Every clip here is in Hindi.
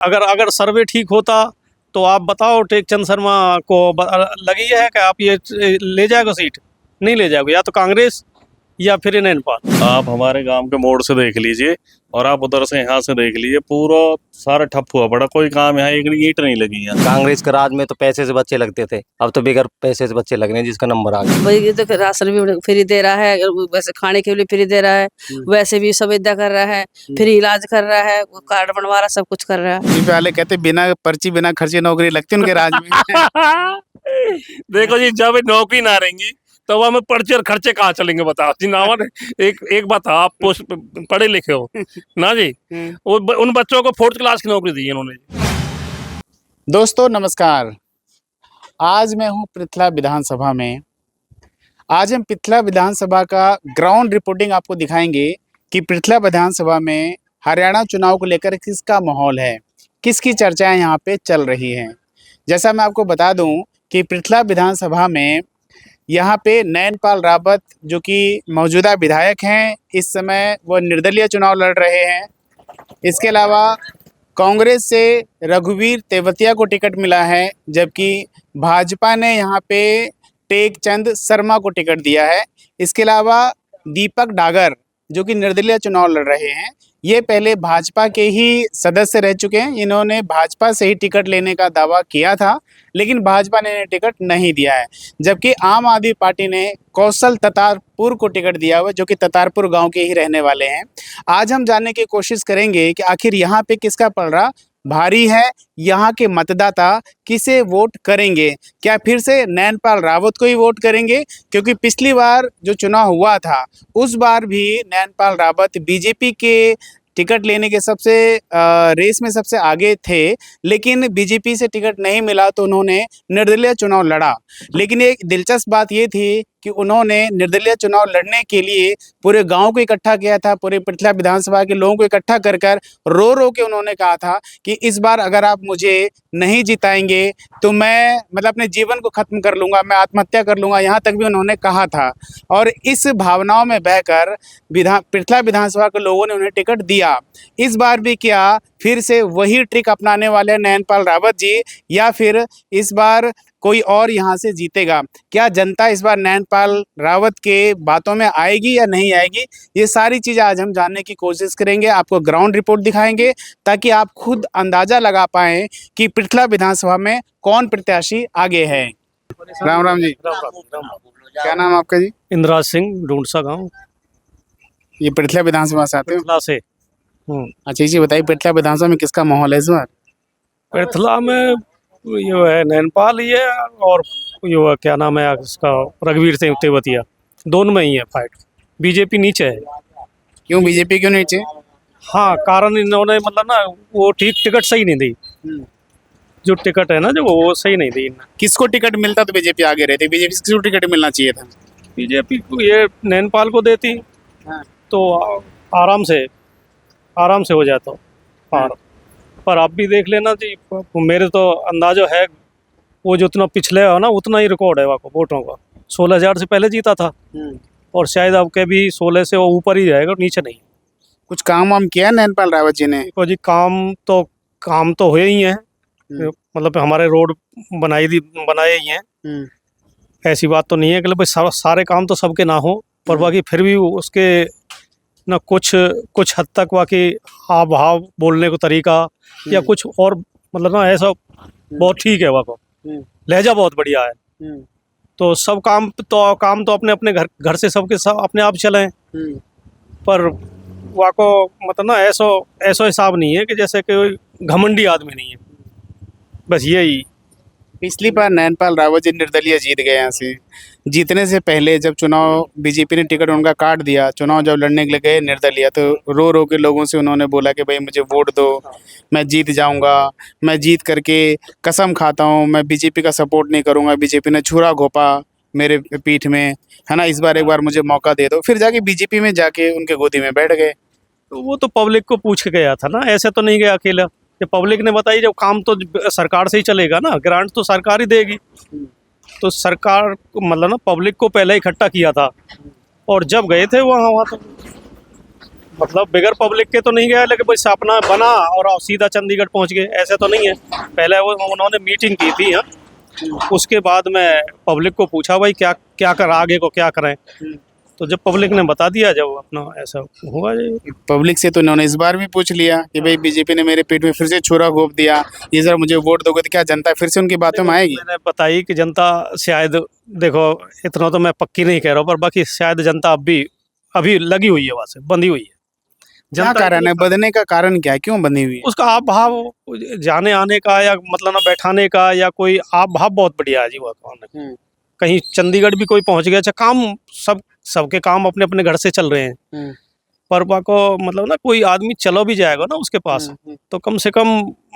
अगर अगर सर्वे ठीक होता तो आप बताओ टेकचंद शर्मा को लगी है कि आप ये ले जाएगा सीट, नहीं ले जाएगा, या तो कांग्रेस या फिर नैनपाल। आप हमारे गांव के मोड़ से देख लीजिए और आप उधर से यहाँ से देख लीजिए, पूरा सारा ठप हुआ पड़ा, कोई काम यहाँ एक ईंट नहीं लगी है। कांग्रेस के राज में तो पैसे से बच्चे लगते थे, अब तो बगैर पैसे से बच्चे लग रहे हैं, जिसका नंबर आ गया। वही तो राशन भी फ्री दे रहा है, वैसे खाने के लिए फ्री दे रहा है, वैसे भी सुविधा कर रहा है, फ्री इलाज कर रहा है, कार्ड बनवा रहा है, सब कुछ कर रहा है। पहले कहते बिना पर्ची बिना खर्चे नौकरी लगती उनके राज में। देखो जी, जब नौकरी ना रहेंगी तो हमें पर्चे और खर्चे कहाँ चलेंगे, बताओ जी। नावन एक बात, आप पढ़े लिखे हो ना जी, उन बच्चों को 4th क्लास की नौकरी दी इन्होंने। दोस्तों नमस्कार, आज मैं हूं पृथला विधानसभा में। आज हम पृथला विधानसभा का ग्राउंड रिपोर्टिंग आपको दिखाएंगे कि पृथला विधानसभा में हरियाणा चुनाव को लेकर किसका माहौल है, किसकी चर्चाएं यहां पे चल रही हैं। जैसा मैं आपको बता दूं कि पृथला विधानसभा में यहाँ पे नैनपाल रावत जो कि मौजूदा विधायक हैं, इस समय वो निर्दलीय चुनाव लड़ रहे हैं। इसके अलावा कांग्रेस से रघुवीर तेवतिया को टिकट मिला है, जबकि भाजपा ने यहाँ पे टेकचंद शर्मा को टिकट दिया है। इसके अलावा दीपक डागर जो कि निर्दलीय चुनाव लड़ रहे हैं, ये पहले भाजपा के ही सदस्य रह चुके हैं। इन्होंने भाजपा से ही टिकट लेने का दावा किया था, लेकिन भाजपा ने टिकट नहीं दिया है। जबकि आम आदमी पार्टी ने कौशल ततारपुर को टिकट दिया हुआ, जो कि ततारपुर गांव के ही रहने वाले हैं। आज हम जानने की कोशिश करेंगे कि आखिर यहाँ पे किसका पलड़ा भारी है, यहाँ के मतदाता किसे वोट करेंगे। क्या फिर से नैनपाल रावत को ही वोट करेंगे, क्योंकि पिछली बार जो चुनाव हुआ था उस बार भी नैनपाल रावत बीजेपी के टिकट लेने के सबसे रेस में सबसे आगे थे, लेकिन बीजेपी से टिकट नहीं मिला तो उन्होंने निर्दलीय चुनाव लड़ा। लेकिन एक दिलचस्प बात ये थी कि उन्होंने निर्दलीय चुनाव लड़ने के लिए पूरे गांव को इकट्ठा किया था, पूरे पृथला विधानसभा के लोगों को इकट्ठा कर कर रो रो के उन्होंने कहा था कि इस बार अगर आप मुझे नहीं जिताएंगे तो मैं अपने जीवन को ख़त्म कर लूँगा, मैं आत्महत्या कर लूँगा, यहाँ तक भी उन्होंने कहा था। और इस भावनाओं में बहकर पृथला विधानसभा के लोगों ने उन्हें टिकट दिया। इस बार भी क्या फिर से वही ट्रिक अपनाने वाले नैनपाल रावत जी, या फिर इस बार कोई और यहाँ से जीतेगा? क्या जनता इस बार नैनपाल रावत के बातों में आएगी या नहीं आएगी? ये सारी चीज़ें आज हम जानने की कोशिश करेंगे, आपको ग्राउंड रिपोर्ट दिखाएंगे ताकि आप खुद अंदाज़ा लगा पाएँ कि पृथला विधानसभा में कौन प्रत्याशी आगे है। राम राम जी। क्या नाम आपका जी? इंद्राज सिंह, ढूंढसा गाँव। ये पृथला विधानसभा से आते हो? पृथला से। अच्छा, ये बताइए पृथला विधानसभा में किसका माहौल है इस बार? पृथला में ये है नैनपाल, ये और ये क्या नाम है इसका, रघुवीर तेवतिया, दोनों में ही है फाइट। बीजेपी नीचे है। क्यों बीजेपी क्यों नीचे? हाँ, कारण इन्होंने ना वो ठीक टिकट सही नहीं दी, जो टिकट है ना जो वो सही नहीं दी। किसको टिकट मिलता तो बीजेपी आगे रहती? बीजेपी किसको टिकट मिलना चाहिए था? बीजेपी को ये नैनपाल को देती तो आराम से हो जाता पार। पर आप भी देख लेना जी, मेरे तो अंदाजा है वो जितना पिछले है ना उतना ही रिकॉर्ड है वहाँ वोटों का। 16,000 से पहले जीता था और शायद अब के भी 16 से वो ऊपर ही जाएगा, नीचे नहीं। कुछ काम वाम किया नैनपाल रावत जी ने? देखो जी, काम तो हुए ही हैं, हमारे रोड बनाए ही हैं। ऐसी बात तो नहीं है कि भाई सारे काम तो सबके ना हो, पर बाकी फिर भी उसके ना कुछ हद तक बाकी हाव भाव बोलने को तरीका या कुछ और ना ऐसा बहुत ठीक है। वहाँ लहजा बहुत बढ़िया है। तो सब काम तो अपने अपने घर से सबके सब अपने आप चले, पर वहाँ को ना ऐसा हिसाब नहीं है कि जैसे कोई घमंडी आदमी नहीं है, बस यही। पिछली बार नैनपाल रावत जी निर्दलीय जीत गए। यहाँ से जीतने से पहले जब चुनाव बीजेपी ने टिकट उनका काट दिया, चुनाव जब लड़ने के लिए गए निर्दलीय, तो रो रो के लोगों से उन्होंने बोला कि भाई मुझे वोट दो, मैं जीत जाऊंगा, मैं जीत करके कसम खाता हूँ मैं बीजेपी का सपोर्ट नहीं करूँगा, बीजेपी ने छुरा घोंपा मेरे पीठ में, है ना, इस बार एक बार मुझे मौका दे दो। फिर जाके बीजेपी में जाके उनके गोदी में बैठ गए। तो वो तो पब्लिक को पूछ के गया था ना, ऐसे तो नहीं गया अकेला। ये पब्लिक ने बताई, जब काम तो सरकार से ही चलेगा ना, ग्रांट तो सरकार ही देगी। तो सरकार ना पब्लिक को पहले इकट्ठा किया था और जब गए थे वहाँ तो मतलब बगैर पब्लिक के तो नहीं गया, लेकिन बस अपना बना और सीधा चंडीगढ़ पहुंच गए, ऐसे तो नहीं है। पहले वो उन्होंने मीटिंग की थी यहाँ, उसके बाद में पब्लिक को पूछा भाई क्या क्या कर, आगे को क्या करें, तो जब पब्लिक ने बता दिया, जब अपना ऐसा हुआ जी। पब्लिक से तो इन्होंने इस बार भी पूछ लिया कि भाई बीजेपी ने मेरे पेट में फिर से छुरा घोंप दिया, ये जरा मुझे वोट दोगे, तो क्या जनता फिर से उनकी बातों में आएगी? मैंने बताई कि जनता शायद, देखो इतना तो मैं पक्की नहीं कह रहा हूँ, पर बाकी शायद जनता अभी लगी हुई है, वहाँ से बंधी हुई है। क्या कारण है बंधने का? कारण क्या है, क्यों बंधी हुई है? उसका आप भाव जाने आने का, या मतलब ना बैठाने का, या कोई आप भाव बहुत बढ़िया है जी। वो कौन है, कहीं चंडीगढ़ भी कोई पहुंच गया, अच्छा काम सबके काम अपने अपने घर से चल रहे हैं, पर वहाँ को मतलब ना कोई आदमी चलो भी जाएगा ना उसके पास, तो कम से कम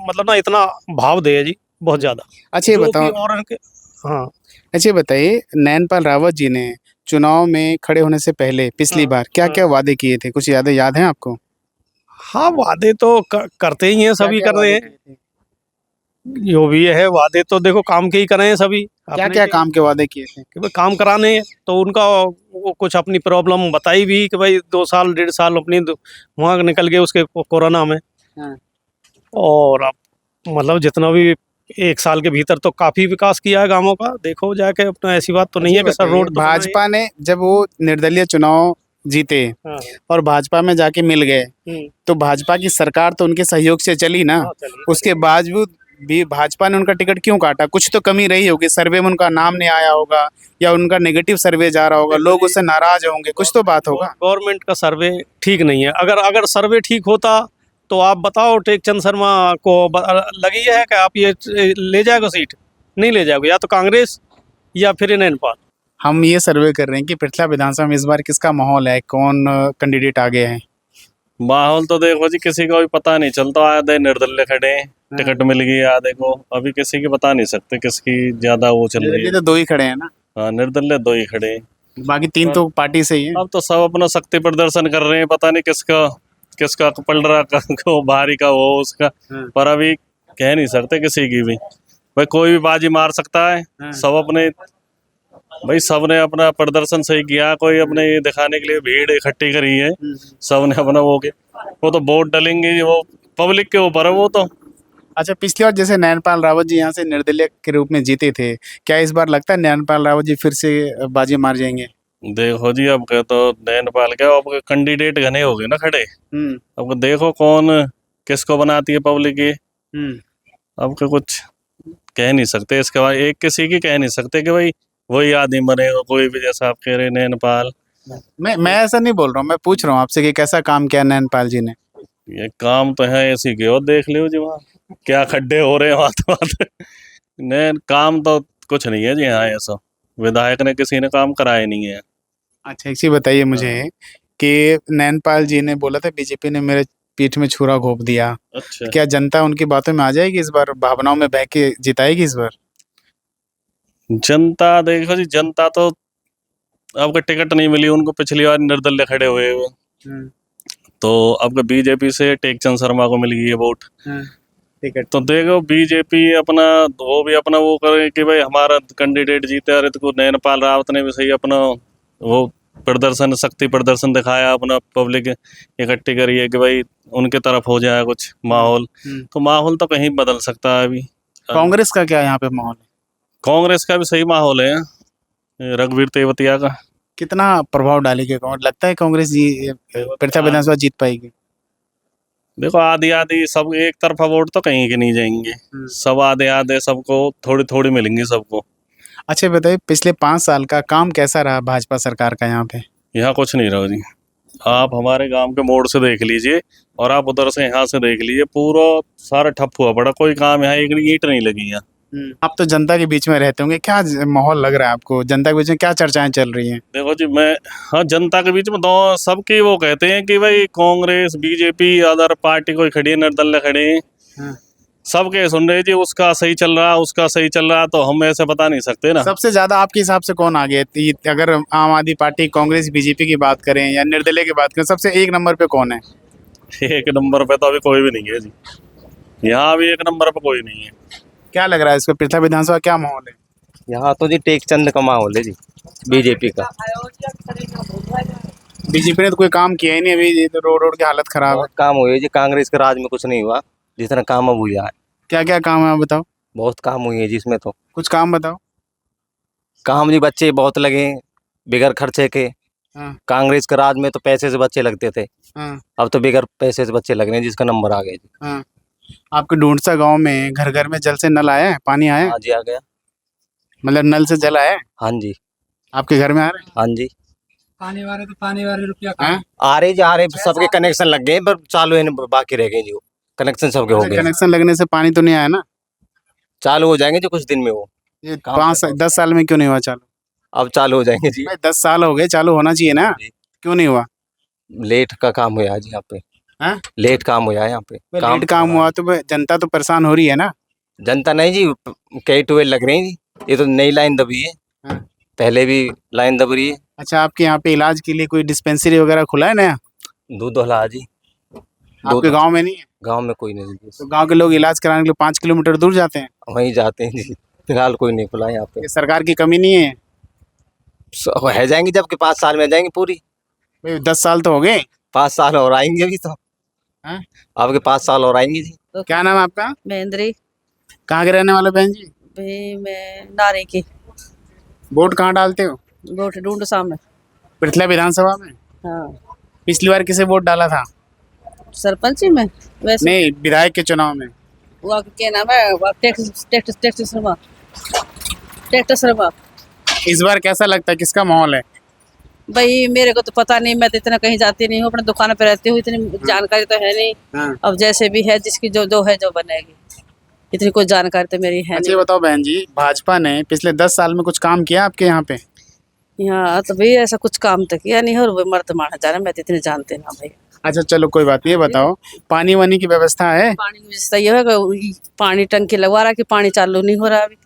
मतलब ना इतना भाव दे जी, बहुत ज्यादा। अच्छा ये जो बताओ, कि और हाँ, अच्छा ये बताइए, नैनपाल रावत जी ने चुनाव में खड़े होने से पहले पिछली बार क्या क्या वादे किए थे, कुछ याद है आपको? हाँ वादे तो करते ही हैं, सभी क्या-क्या कर रहे वादे हैं, किए थे? जो भी है वादे तो देखो काम के ही कर रहे हैं सभी। क्या अपने क्या काम के वादे किए थे? कि भाई काम कराने हैं, तो उनका वो कुछ अपनी प्रॉब्लम बताई भी कि भाई 2 साल 1.5 साल अपनी वहाँ निकल गए उसके कोरोना में, हाँ। और अब मतलब जितना भी 1 साल के भीतर तो काफी विकास किया है गांवों का, देखो जाके अपना, ऐसी बात तो नहीं है कि सर रोड तो बना ही है। भाजपा ने जब वो निर्दलीय चुनाव जीते हाँ, और भाजपा में जाके मिल गए, तो भाजपा की सरकार तो उनके सहयोग से चली ना, हाँ, चलिए। उसके बावजूद भी भाजपा ने उनका टिकट क्यों काटा? कुछ तो कमी रही होगी, सर्वे में उनका नाम नहीं आया होगा, या उनका नेगेटिव सर्वे जा रहा होगा, लोग उससे नाराज होंगे, कुछ तो बात होगा। गवर्नमेंट का सर्वे ठीक नहीं है। अगर सर्वे ठीक होता तो आप बताओ, टेकचंद शर्मा को लगी है कि आप ये ले जाएगा सीट, नहीं ले जाएगा, या तो कांग्रेस या फिर नैनपाल। हम ये सर्वे कर रहे हैं कि पृथला विधानसभा में इस बार किसका माहौल है, कौन कैंडिडेट आगे हैं? माहौल तो देखो जी, किसी का भी पता नहीं चलता, आधे निर्दलीय खड़े हैं, टिकट मिल गई आधे को, अभी किसी की बता नहीं सकते किसकी ज्यादा वो चल रही निर्दलीय है। तो 2 ही खड़े हैं ना, हाँ, निर्दलीय 2 ही खड़े हैं, बाकी 3 तो पार्टी से ही है। अब तो सब अपना शक्ति प्रदर्शन कर रहे हैं, पता नहीं किसका पल रहा को भारी का वो उसका, पर अभी कह नहीं सकते किसी की भी, भाई कोई भी बाजी मार सकता है। सब अपने भाई सबने अपना प्रदर्शन सही किया, कोई अपने ये दिखाने के लिए भीड़ इकट्ठी करी है, सबने अपना वो तो वोट डालेंगे, वो पब्लिक के ऊपर है वो तो। अच्छा, पिछली बार जैसे नैनपाल रावत जी यहाँ से निर्दलीय के रूप में जीते थे, क्या इस बार लगता है नैनपाल रावत जी फिर से बाजी मार जाएंगे? देखो जी, अब के तो नैनपाल के अब कैंडिडेट घने हो गए ना खड़े, अब देखो कौन किसको बनाती है पब्लिक ये, अब के कुछ कह नहीं सकते इसके बाद, एक किसी की कह नहीं सकते कि भाई वही आदमी बनेगा, कोई भी, जैसा आप कह रहे नैनपाल। मैं ऐसा नहीं बोल रहा हूँ, मैं पूछ रहा हूँ आपसे कि कैसा काम किया नैनपाल जी ने? ये काम तो है ऐसी के, और देख लियो जी वहाँ क्या खड्डे हो रहे हैं वहाँ तो नैन काम तो कुछ नहीं है जी। हाँ, ऐसा विधायक ने किसी ने काम कराया नहीं है। अच्छा, एक चीज बताइए मुझे कि नैनपाल जी ने बोला था बीजेपी ने मेरे पीठ में छुरा घोंप दिया, अच्छा, क्या जनता उनकी बातों में आ जाएगी इस बार, भावनाओं में बह के जिताएगी इस बार? जनता देखो जी, जनता तो अब टिकट नहीं मिली उनको, पिछली बार निर्दलीय खड़े हुए तो अब बीजेपी से टेकचंद शर्मा को मिल गई है वोट, टिकट तो देखो बीजेपी अपना वो भी अपना वो करे कि भाई हमारा कैंडिडेट जीते, अरे तो नैनपाल रावत ने भी सही अपना वो प्रदर्शन, शक्ति प्रदर्शन दिखाया, अपना पब्लिक इकट्ठी करी है कि भाई उनके तरफ हो जाए कुछ माहौल, तो माहौल तो कहीं बदल सकता है अभी। कांग्रेस का क्या यहाँ पे माहौल है? कांग्रेस का भी सही माहौल है, रघुवीर तेवतिया का। कितना प्रभाव डालेगी कांग्रेस, लगता है कांग्रेस जी पृथ्वी विधानसभा जीत पाएगी? देखो आधी आधी सब एक तरफा वोट तो कहीं के नहीं जाएंगे, सब आधे आधे सबको थोड़ी थोड़ी मिलेंगी सबको। अच्छा बताइए, पिछले 5 साल का काम कैसा रहा भाजपा सरकार का यहाँ पे? यहाँ कुछ नहीं रहा जी, आप हमारे गांव के मोड़ से देख लीजिए और आप उधर से यहाँ से देख लीजिए, पूरा सारा ठप हुआ पड़ा, कोई काम यहाँ एक ईंट नहीं लगी यहाँ। आप तो जनता के बीच में रहते होंगे, क्या माहौल लग रहा है आपको, जनता के बीच में क्या चर्चाएं चल रही हैं? देखो जी, मैं हाँ जनता के बीच में दो सबकी वो कहते हैं कि भाई कांग्रेस बीजेपी अदर पार्टी कोई खड़ी है, निर्दलीय खड़े हैं, सबके सुन रहे जी, उसका सही चल रहा, उसका सही चल रहा, तो हम ऐसे बता नहीं सकते ना। सबसे ज्यादा आपके हिसाब से कौन आगे है? अगर आम आदमी पार्टी, कांग्रेस, बीजेपी की बात करें या निर्दलीय की बात करें, सबसे 1 नंबर पे कौन है? 1 नंबर पे तो अभी कोई भी नहीं है जी, यहाँ अभी 1 नंबर पे कोई नहीं है। क्या लग रहा है इसको, पृथ्वी विधानसभा क्या माहौल है? यहाँ तो जी टेकचंद का माहौल है जी, बीजेपी का। बीजेपी ने तो कोई काम किया ही नहीं अभी, ये तो रोड की हालत खराब है। बहुत काम हुए जी, कांग्रेस के राज में कुछ नहीं हुआ जितना काम अब हुआ है। क्या क्या काम है आप बताओ, बहुत काम हुई है जिसमें तो कुछ काम बताओ। काम जी, बच्चे बहुत लगे बिगर खर्चे के। हाँ। कांग्रेस के राज में तो पैसे से बच्चे लगते थे, हाँ अब तो बिगर पैसे से बच्चे लग रहे हैं जिसका नंबर आ गया जी। हाँ। आपके ढूंढसा गांव में घर घर में जल से नल आया है, पानी आया है? हाँ जी, आ गया। मतलब नल से जल आया है हाँ जी, आपके घर में आ रहा है? हाँ जी, पानी वाले रुपया आ रहे जी, आ रहे। सबके कनेक्शन लग गए पर चालू है, बाकी रह गए जी। वो कनेक्शन सबके हो गए। कनेक्शन लगने से पानी तो नहीं आया ना? चालू हो जाएंगे जी कुछ दिन में वो। ये काम 5-10 साल में क्यों नहीं हुआ चालू? अब चालू हो जाएंगे जी। भाई 10 साल हो गए, चालू होना चाहिए ना, जी। क्यों नहीं हुआ? लेट का काम हुआ है जी यहाँ पे। हाँ? लेट काम हुआ है यहाँ पे। लेट काम हुआ तो भाई जनता तो परेशान हो रही है ना? जनता नहीं जी, कई ट्वेल्व लग रहे हैं जी। ये तो नई लाइन दबी है, हाँ। पहले भी लाइन दब रही है। अच्छा, आपके यहाँ पे इलाज के लिए कोई डिस्पेंसरी वगैरह खुला है नया? दूध वाला जी, आपके गांव में नहीं है? गांव में कोई नहीं जी। तो गांव के लोग इलाज कराने के लिए 5 किलोमीटर दूर जाते हैं। वहीं जाते हैं जी। फिलहाल कोई नहीं खुला है यहाँ पे। ये सरकार की कमी नहीं है? है जाएंगे जब कि 5 साल में आ जाएंगे पूरी। भाई 10 साल तो हो गए। 5 साल और आएंगे अभी तो। हाँ? आपके 5 साल और आएंगे जी। क्या नाम है आपका? महेंद्री। कहाँ के रहने वाले बहन जी? भाई मैं नारे की। वोट कहाँ डालते हो? वोट ढूंढ सामने। पृथला विधानसभा में? हाँ, पिछली बार किसे वोट डाला था? सरपंच में वैसे नहीं, विधायक के चुनाव में। वो क्या नाम है, वो टैक्स शर्मा। इस बार कैसा लगता है, किसका माहौल है? भाई मेरे को तो पता नहीं, मैं तो इतना कहीं जाती नहीं हूँ, अपने दुकान पे रहती हूँ, इतनी जानकारी तो है नहीं। हाँ। अब जैसे भी है, जिसकी जो है जो बनेगी, इतनी कोई जानकारी तो मेरी है अच्छा ये नहीं। बताओ बहन जी, भाजपा ने पिछले 10 साल में कुछ काम किया आपके यहाँ पे? यहाँ तो भाई ऐसा कुछ काम तो किया नहीं, और वो मर्द माना जा रहा, मैं तो इतने जानते ना भाई। अच्छा चलो कोई बात नहीं, ये बताओ पानी वानी की व्यवस्था है? पानी की व्यवस्था ये है कि पानी टंकी लगवा रहा कि पानी चालू नहीं हो रहा अभी,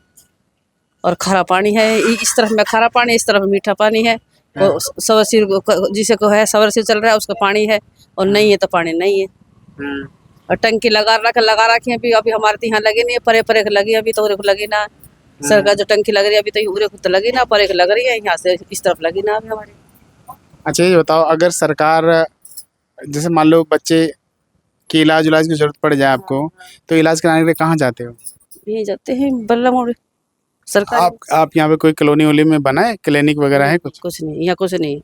और खारा पानी है। इस तरफ में खारा पानी, इस तरफ मीठा पानी है। वो सवरसिर जिसे को है सवरसिर चल रहा है उसका पानी है, और नहीं है तो पानी नहीं है। और टंकी लगा रखी है अभी हमारे तो यहाँ लगी नहीं है, परे परे लगी अभी तो उरे को लगी ना। सरकार जो टंकी लग रही है अभी तो उरे को तो लगी ना, परे को लग रही है, यहाँ से इस तरफ लगी ना अभी हमारी। अच्छा ये बताओ, अगर सरकार जैसे मान लो बच्चे की इलाज की जरूरत पड़ जाए आपको, तो इलाज कराने के लिए कहाँ जाते हो? यही जाते हैं बल्ला मोड़ सरकार। आप यहाँ पे कोई कॉलोनी वोली में बना है, क्लिनिक वगैरह है कुछ? कुछ नहीं, यहाँ कुछ नहीं।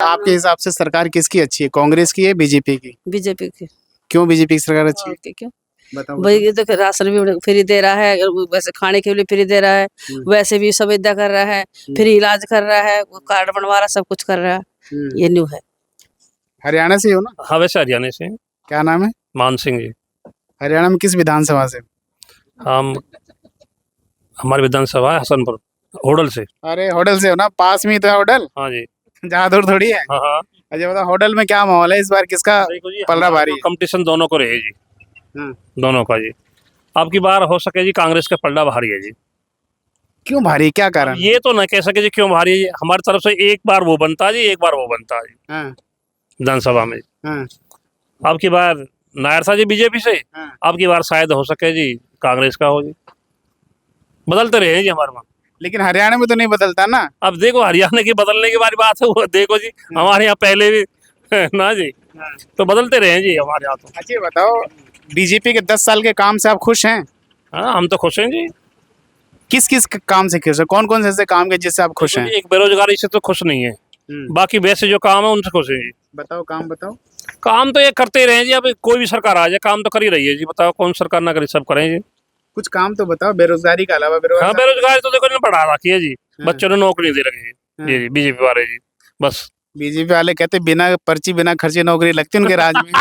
आपके हिसाब से सरकार किसकी अच्छी है, कांग्रेस की है बीजेपी की? बीजेपी की। क्यों बीजेपी की सरकार अच्छी है? क्यों बताओ। भाई, ये तो राशन भी फ्री दे रहा है, वैसे खाने के लिए फ्री दे रहा है, वैसे भी सुविधा कर रहा है, फ्री इलाज कर रहा है, वो कार्ड बनवा रहा, सब कुछ कर रहा है। ये न्यू है। हरियाणा से हो ना? हाँ वैसे हरियाणा से हैं। क्या नाम है? मान सिंह जी। हरियाणा में किस विधानसभा से? हम हमारी विधानसभा है हसनपुर होडल से। अरे होटल से हो ना, पास में ही तो है होटल, हाँ जी। जहाँ दूर थोड़ी है। हाँ हाँ। अच्छा बताओ, होटल में क्या माहौल है इस बार, किसका देखो जी, पलड़ा भारी है? कंपटीशन दोनों को रहे जी। हाँ। दोनों का जी। अब की बार हो सके जी कांग्रेस का पलड़ा भारी है जी। क्यों भारी, क्या कारण? ये तो ना कह सके जी क्यों भारी है, हमारी तरफ से एक बार वो बनता है जी, एक बार वो बनता है जी हाँ विधानसभा में। हाँ अब की बार नायर था जी बीजेपी से, हाँ। अब की बार शायद हो सके जी कांग्रेस का हो जी। बदलते रहे जी हमारे वहाँ। लेकिन हरियाणा में तो नहीं बदलता ना। अब देखो हरियाणा की बदलने की बारी बात है, वो देखो जी हमारे यहाँ पहले भी ना जी, तो बदलते रहे जी हमारे यहाँ तो। अच्छा ये बताओ, बीजेपी के 10 साल के काम से आप खुश हैं? हाँ हम तो खुश हैं जी। किस किस काम से खुश है, कौन कौन से ऐसे काम के जिससे आप खुश हैं? एक बेरोजगारी से तो खुश नहीं है, बाकी वैसे जो काम है उनसे खुश है जी। बताओ काम बताओ। काम तो ये करते ही रहे जी, अब कोई भी सरकार आ जाए काम तो कर ही रही है जी। बताओ कौन सरकार ना करे, सब करें जी। कुछ काम तो बताओ, बेरोजगारी के अलावा। हाँ बेरोजगारी तो देखो इन्होंने बढ़ा रखी है जी, हाँ। बच्चों ने नौकरी दे रखी हाँ। है जी बीजेपी वाले जी बस। बीजेपी वाले कहते बिना पर्ची बिना खर्चे नौकरी लगती उनके राज में।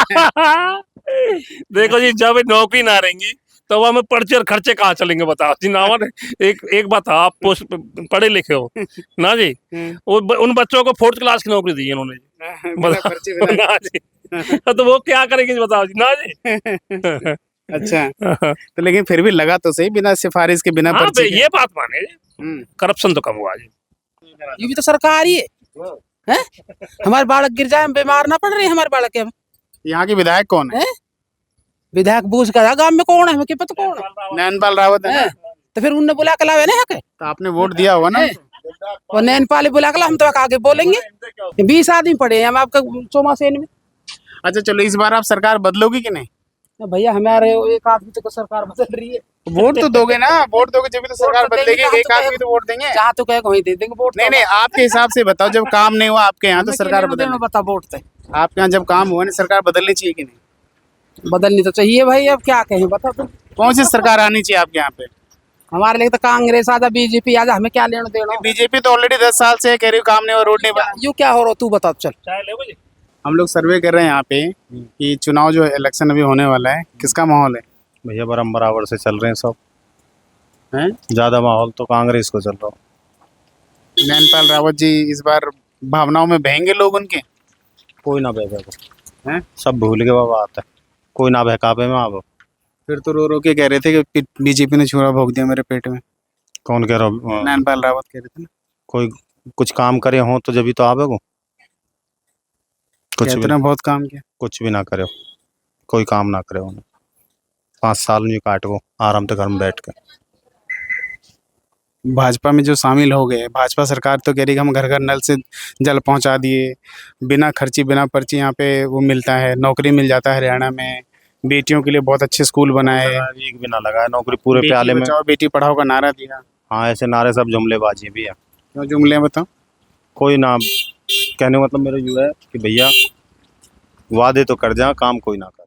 देखो जी जब नौकरी ना रहेंगी तो हमें पर्चे और खर्चे कहाँ चलेंगे बताओ जी ना। एक बात आप पढ़े लिखे हो ना जी, उन बच्चों को 4th क्लास की नौकरी दी है उन्होंने जी। बिना पर्ची बिना। ना जी, तो वो क्या करेंगे बताओ जी ना जी। अच्छा तो लेकिन फिर भी लगा तो सही, बिना सिफारिश के बिना हाँ पर्ची के। ये बात माने जी, करप्शन तो कम हुआ जी। ये भी तो सरकार ही है। हमारे बालक गिर जाए, बीमार ना पड़ रही हमारे बालक के। हम यहाँ के विधायक कौन है? विधायक बूझ का गांव में कौन है, हमें पता कौन है? नैनपाल रावत है ना? तो फिर उनने बुला के लावे नहीं हके। तो आपने वोट दिया होगा ना? वो नैनपाली बुला कर हम तो आगे बोलेंगे। 20 आदमी पड़े हैं हम आपका चौमासेन में। अच्छा चलो, इस बार आप सरकार बदलोगी कि नहीं? तो भैया हमारे एक आदमी तो सरकार बदल रही है। वोट तो दोगे ना, वोट दोगे जब भी तो सरकार वोट तो देंगे, बदलेगी। जहाँ एक तो आदमी तो वोट देंगे। जहाँ तो कहे वहीं दे देंगे वोट। नहीं नहीं, आपके हिसाब से बताओ, जब काम नहीं हुआ आपके यहाँ तो सरकार बदल, बता वोट से आपके यहाँ जब काम हुआ नहीं, सरकार बदलनी चाहिए कि नहीं? बदलनी तो चाहिए भाई, अब क्या कहें बता तुम। कौन सी सरकार आनी चाहिए आपके यहाँ पे? हमारे लिए तो कांग्रेस आजा, बीजेपी आजा, हमें क्या लेना देना। बीजेपी तो ऑलरेडी 10 साल से कह रही है काम नहीं हुआ, रोड नहीं बना। यू क्या हो रहा तू बता चल। चाय ले जी। हम लोग सर्वे कर रहे हैं यहाँ पे कि चुनाव जो इलेक्शन अभी होने वाला है, किसका माहौल है? भैया बराबर से चल रहे हैं सब हैं? ज्यादा माहौल तो कांग्रेस को चल रहा हो। नैनपाल रावत जी इस बार भावनाओं में बहेंगे लोग उनके? कोई ना बहका हैं? सब भूल के बाबा आता है, कोई ना बहकावे में आप। फिर तो रो रो के कह रहे थे कि बीजेपी ने छुरा भोग दिया मेरे पेट में। कौन कह रहा हो? नैनपाल रावत कह रहे थे ना। कोई कुछ काम करे हो तो जब भी तो आवे को, कुछ कहते भी ना बहुत काम किया। कुछ भी ना करे हो, कोई काम ना करे हो। 5 साल में काट को आराम से घर में बैठ के। भाजपा में जो शामिल हो गए, भाजपा सरकार तो कह रही है कि हम घर घर नल से जल पहुंचा दिए, बिना खर्ची बिना पर्ची यहाँ पे वो मिलता है, नौकरी मिल जाता है हरियाणा में, बेटियों के लिए बहुत अच्छे स्कूल बनाए, एक भी ना लगा है नौकरी पूरे बेटी प्याले में। बचाओ बेटी पढ़ाओ का नारा दिया। हाँ ऐसे नारे सब जुमलेबाजी भी है। क्यों जुमले बताओ? कोई ना, कहने का मतलब मेरा यूँ है कि भैया वादे तो कर जा, काम कोई ना करे।